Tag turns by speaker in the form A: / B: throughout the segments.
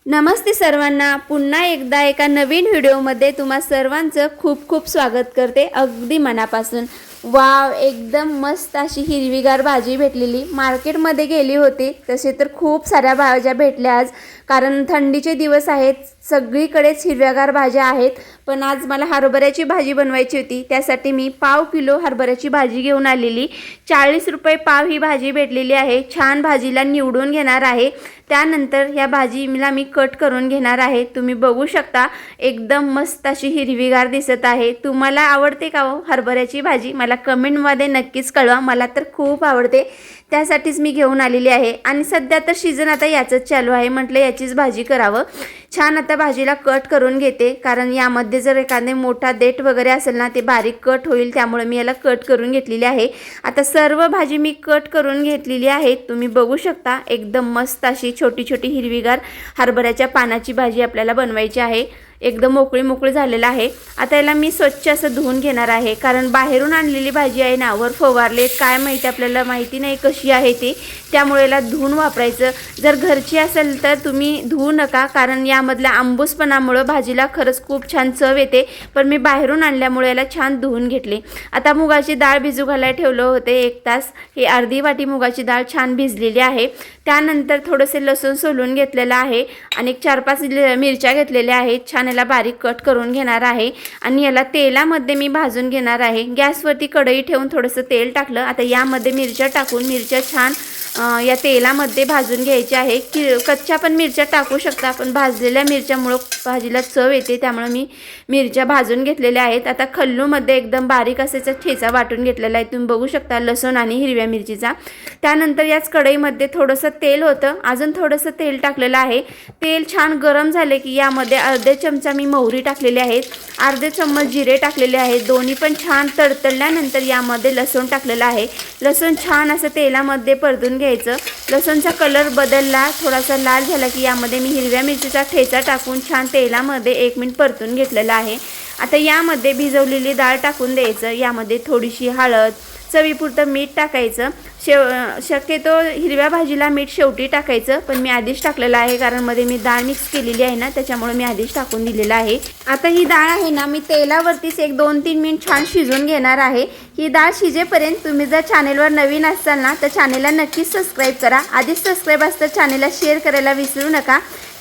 A: नमस्ते सर्वांना, पुन्हा एकदा एका नवीन व्हिडिओमध्ये तुम्हा सर्वांचं खूप खूप स्वागत करते अगदी मनापासून। वाव, एकदम मस्त अशी हिरवीगार भाजी भेटलेली। मार्केटमध्ये गेली होती तसे तर खूप साऱ्या भाज्या भेटल्या आज, कारण थंडीचे दिवस आहेत, सगळीकडेच हिरव्यागार भाज्या आहेत। पण आज मला हरभऱ्याची भाजी बनवायची होती, त्यासाठी मी पाव किलो हरभऱ्याची भाजी घेऊन आलेली। 40 रुपये पाव ही भाजी भेटलेली आहे। छान भाजीला निवडून घेणार आहे, त्यानंतर या भाजीला मी कट करून घेणार आहे। तुम्ही बघू शकता एकदम मस्त अशी हिरवीगार दिसत आहे। तुम्हाला आवडते का हो हरभऱ्याची भाजी? मला कमेंटमध्ये नक्कीच कळवा, मला तर खूप आवडते, त्यासाठीच मी घेऊन आलेली आहे। आणि सध्या तर सीजन आता याचंच चालू आहे, म्हटलं याचीच भाजी करावं। छान आता भाजीला कट करून घेते, कारण यामध्ये जर एखादे मोठा देठ वगैरे असेल ना ते बारीक कट होईल, त्यामुळे मी याला कट करून घेतलेली आहे। आता सर्व भाजी मी कट करून घेतलेली आहे। तुम्ही बघू शकता एकदम मस्त अशी छोटी छोटी हिरवीगार हरभऱ्याच्या पानाची भाजी आपल्याला बनवायची आहे। एकदम मोकळी झालेला आहे। आता याला मी स्वच्छ असं धुवून घेणार आहे, कारण बाहेरून आणलेली भाजी आहे ना, वर फवारले काय माहिती, आपल्याला माहिती नाही कशी आहे ती, त्यामुळे याला धुवून वापरायचं। जर घरची असेल तर तुम्ही धुवू नका, कारण यामधल्या आंबूसपणामुळे भाजीला खरंच खूप छान चव येते, पण मी बाहेरून आणल्यामुळे याला छान धुवून घेतले। आता मुगाची डाळ भिजू घालायला ठेवलं होते 1 तास। ही अर्धी वाटी मुगाची डाळ छान भिजलेली आहे। त्यानंतर थोडेसे लसूण सोलून घेतलेलं आहे आणि 4-5 मिरच्या घेतलेल्या आहेत। छान याला बारीक कट करून घेणार आहे आणि याला तेलामध्ये मी भाजून घेणार आहे। गॅसवरती कढई ठेवून थोडंसं तेल टाकलं। आता यामध्ये मिरच्या टाकून मिरच्या छान या तेलामध्ये भाजून घ्यायच्या आहे। कच्च्या पण मिरच्या टाकू शकता, पण भाजलेल्या मिरच्यामुळे भाजीला चव येते, त्यामुळे मी मिरच्या भाजून घेतलेल्या आहेत। आता खल्लूमध्ये एकदम बारीक असाचा ठेचा वाटून घेतलेला आहे, तुम्ही बघू शकता, लसूण आणि हिरव्या मिरचीचा। त्यानंतर याच कढईमध्ये थोडंसं तेल होतं, अजून थोडंसं तेल टाकलेलं आहे। तेल छान गरम झाले की यामध्ये अर्धे चमचा मी मोहरी टाकलेली आहे, अर्धे चम्मच जिरे टाकलेले आहेत। दोन्ही पण छान तडतडल्यानंतर यामध्ये लसूण टाकलेला आहे। लसूण छान असं तेलामध्ये परतून घ्यायचं। लसूणचा कलर बदलला, थोडासा लाल झाला की यामध्ये मी हिरव्या मिरचीचा ठेचा टाकून छान तेलामध्ये 1 मिनिट परतून घेतलेला आहे। आता यामध्ये भिजवलेली डाळ टाकून द्यायचं। यामध्ये थोडीशी हळद, चवीपुरतं मीठ टाकायचं। शक्यतो हिरव्या भाजीला मीठ शेवटी टाकायचं, पण मी आधीच टाकलेलं आहे, कारण मध्ये मी डाळ मिक्स केलेली आहे ना, त्याच्यामुळे मी आधीच टाकून दिलेलं आहे। आता ही डाळ आहे ना, मी तेलावरतीच 1-2-3 मिनिट छान शिजून घेणार आहे। ही डाळ शिजेपर्यंत तुम्ही जर चॅनेलवर नवीन असाल ना, तर चॅनेलला नक्कीच सबस्क्राईब करा। आधीच सबस्क्राईब असतं चॅनेलला शेअर करायला विसरू नका।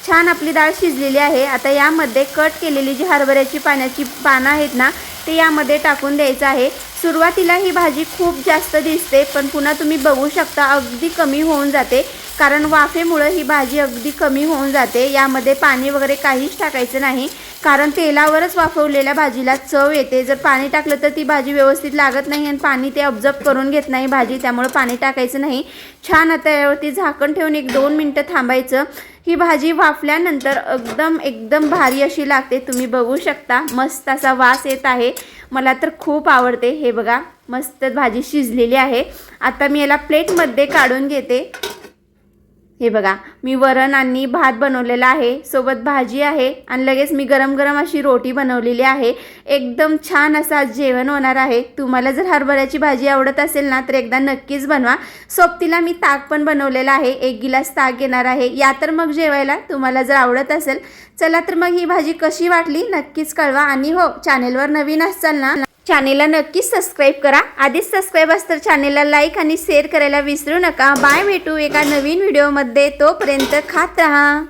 A: छान आपली डाळ शिजलेली आहे। आता यामध्ये कट केलेली जी हरभऱ्याची पानं आहेत ना, ते यामध्ये टाकून द्यायचं आहे। सुरुवातीला ही भाजी खूप जास्त दिसते, पण पुन्हा तुम्ही बघू शकता अगदी कमी होऊन जाते, कारण वाफेमुळे ही भाजी अगदी कमी होऊन जाते। यामध्ये पाणी वगैरे काहीच टाकायचं नाही, कारण तेलावरच वाफवलेल्या भाजीला चव येते। जर पाणी टाकलं तर ती भाजी व्यवस्थित लागत नाही आणि पाणी ते ऑब्झर्व करून घेत नाही भाजी, त्यामुळे पाणी टाकायचं नाही। छान आता यावरती झाकण ठेवून 1-2 मिनिटं थांबायचं। ही भाजी वाफल्यानंतर एकदम भारी अशी लागते। तुम्ही बघू शकता मस्त असा वास येत आहे, मला तर खूप आवडते। हे बघा मस्त भाजी शिजलेली आहे। आता मी याला प्लेटमध्ये काढून घेते। हे बघा, मी वरण आणि भात बनवलेला आहे, सोबत भाजी आहे आणि लगेच मी गरम अशी रोटी बनवलेली आहे। एकदम छान असा जेवण होणार आहे। तुम्हाला जर हरभऱ्याची भाजी आवडत असेल ना, तर एकदा नक्कीच बनवा। सोबतीला मी ताक पण बनवलेलं आहे, 1 गिलास ताक घेणार आहे। या तर मग जेवायला तुम्हाला जर आवडत असेल, चला तर मग ही भाजी कशी वाटली नक्कीच कळवा। आणि हो, चॅनेलवर नवीन असाल ना, चॅनेलला नक्कीच सबस्क्राईब करा। आधीच सबस्क्राईब असतं चॅनेलला लाईक आणि शेअर करायला विसरू नका। बाय, भेटू एका नवीन व्हिडिओमध्ये, तोपर्यंत खात रहा।